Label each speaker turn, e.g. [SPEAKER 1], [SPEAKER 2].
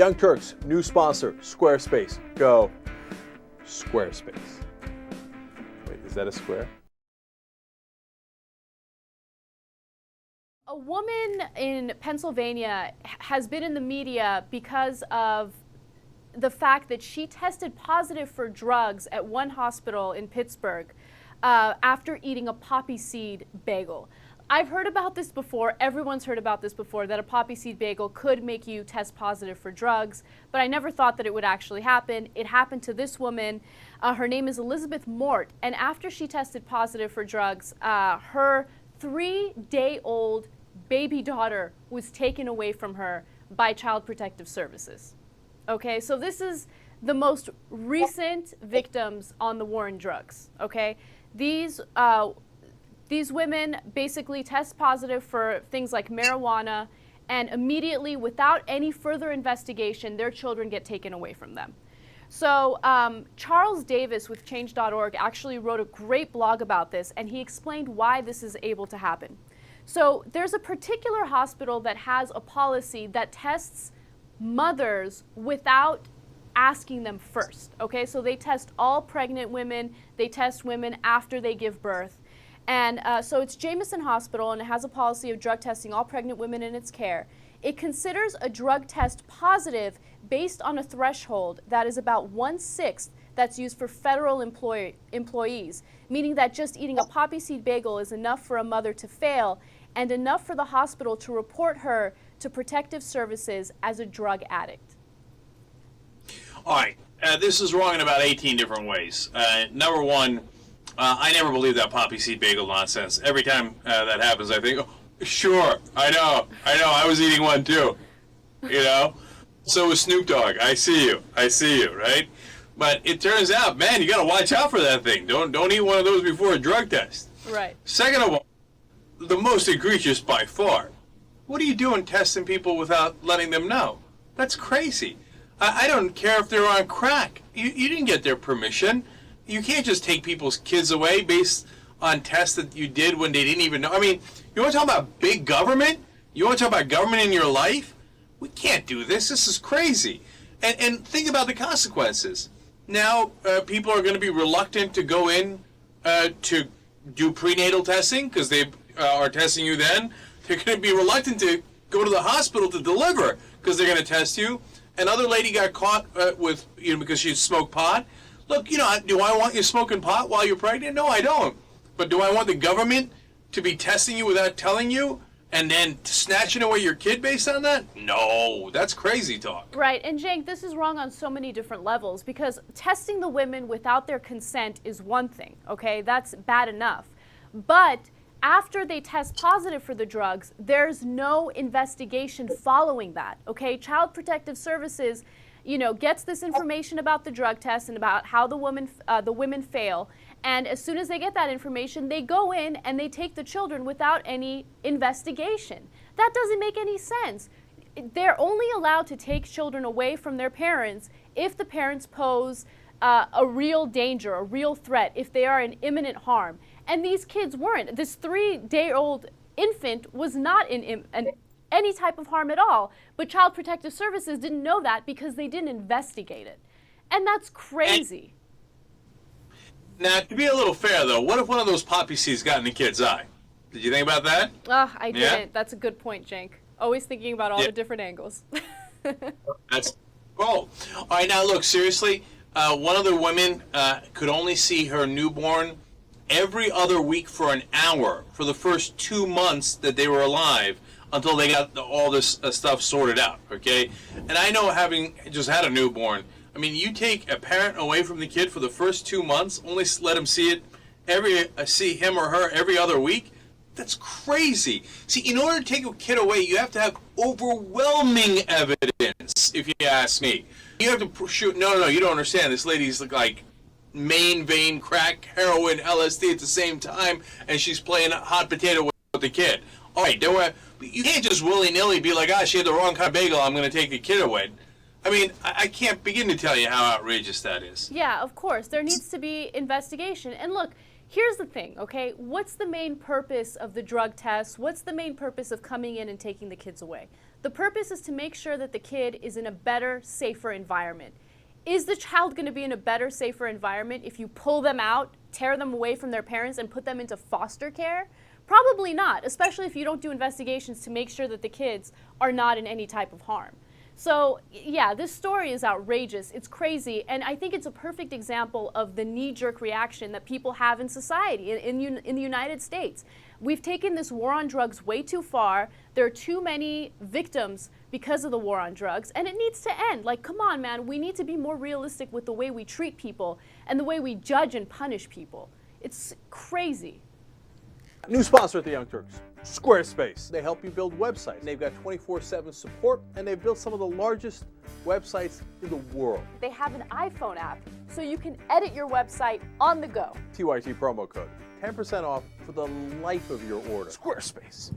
[SPEAKER 1] Young Turks, new sponsor, Squarespace. Go Squarespace. Wait, is that a square?
[SPEAKER 2] A woman in Pennsylvania has been in the media because of the fact that she tested positive for drugs at one hospital in Pittsburgh after eating a poppy seed bagel. I've heard about this before, everyone's heard about this before, that a poppy seed bagel could make you test positive for drugs, but I never thought that it would actually happen. It happened to this woman. Her name is Elizabeth Mort, and after she tested positive for drugs, her 3-day-old baby daughter was taken away from her by Child Protective Services. Okay, so this is the most recent victims on the war on drugs, okay? These women basically test positive for things like marijuana, and immediately, without any further investigation, their children get taken away from them. So Charles Davis with Change.org actually wrote a great blog about this, and he explained why this is able to happen. So there's a particular hospital that has a policy that tests mothers without asking them first, okay? So they test all pregnant women, they test women after they give birth. And so it's Jameson Hospital, and it has a policy of drug testing all pregnant women in its care. It considers a drug test positive based on a threshold that is about 1/6 that's used for federal employees, meaning that just eating a poppy seed bagel is enough for a mother to fail and enough for the hospital to report her to protective services as a drug addict.
[SPEAKER 3] All right, this is wrong in about 18 different ways. Number one, I never believe that poppy seed bagel nonsense. Every time that happens, I think, oh, sure, I know, I was eating one too, you know? So was Snoop Dogg. I see you, right? But it turns out, man, you got to watch out for that thing. Don't eat one of those before a drug test.
[SPEAKER 2] Right.
[SPEAKER 3] Second of all, the most egregious by far, what are you doing testing people without letting them know? That's crazy. I don't care if they're on crack. You didn't get their permission. You can't just take people's kids away based on tests that you did when they didn't even know. I mean, you want to talk about big government? You want to talk about government in your life? We can't do this. This is crazy. And think about the consequences. Now, people are going to be reluctant to go in to do prenatal testing because they are testing you then. They're going to be reluctant to go to the hospital to deliver because they're going to test you. Another lady got caught with, because she smoked pot. Look, do I want you smoking pot while you're pregnant? No, I don't. But do I want the government to be testing you without telling you and then snatching away your kid based on that? No, that's crazy talk.
[SPEAKER 2] Right, and Cenk, this is wrong on so many different levels because testing the women without their consent is one thing, okay? That's bad enough. But after they test positive for the drugs, there's no investigation following that, okay? Child Protective Services, gets this information about the drug test and about how the women fail, and as soon as they get that information, they go in and they take the children without any investigation. That doesn't make any sense. They're only allowed to take children away from their parents if the parents pose a real danger, a real threat, if they are in imminent harm. And these kids weren't. This 3-day-old infant was not in any type of harm at all. But Child Protective Services didn't know that because they didn't investigate it. And that's crazy.
[SPEAKER 3] Now, to be a little fair, though, what if one of those poppy seeds got in the kid's eye? Did you think about that?
[SPEAKER 2] I didn't. That's a good point, Cenk. Always thinking about all the different angles.
[SPEAKER 3] That's cool. All right, now look, seriously, one of the women could only see her newborn every other week for an hour for the first 2 months that they were alive until they got all this stuff sorted out, okay? And I know, having just had a newborn, I mean, you take a parent away from the kid for the first 2 months, only let him see him or her every other week. That's crazy. See, in order to take a kid away, you have to have overwhelming evidence, if you ask me. You have to shoot, no, you don't understand. This lady's like main vein, crack, heroin, LSD at the same time, and she's playing hot potato with the kid. All right, you can't just willy-nilly be like, she had the wrong kind of bagel, I'm going to take the kid away. I mean, I can't begin to tell you how outrageous that is.
[SPEAKER 2] Yeah, of course. There needs to be investigation. And look, here's the thing, okay? What's the main purpose of the drug test? What's the main purpose of coming in and taking the kids away? The purpose is to make sure that the kid is in a better, safer environment. Is the child going to be in a better, safer environment if you pull them out, tear them away from their parents, and put them into foster care? Probably not, especially if you don't do investigations to make sure that the kids are not in any type of harm. So yeah, this story is outrageous, it's crazy, and I think it's a perfect example of the knee-jerk reaction that people have in society, in the United States. We've taken this war on drugs way too far. There are too many victims because of the war on drugs, and it needs to end. Like, come on, man, we need to be more realistic with the way we treat people and the way we judge and punish people. It's crazy.
[SPEAKER 1] New sponsor at the Young Turks, Squarespace. They help you build websites. They've got 24/7 support, and they've built some of the largest websites in the world.
[SPEAKER 2] They have an iPhone app, so you can edit your website on the go.
[SPEAKER 1] TYT promo code, 10% off for the life of your order. Squarespace.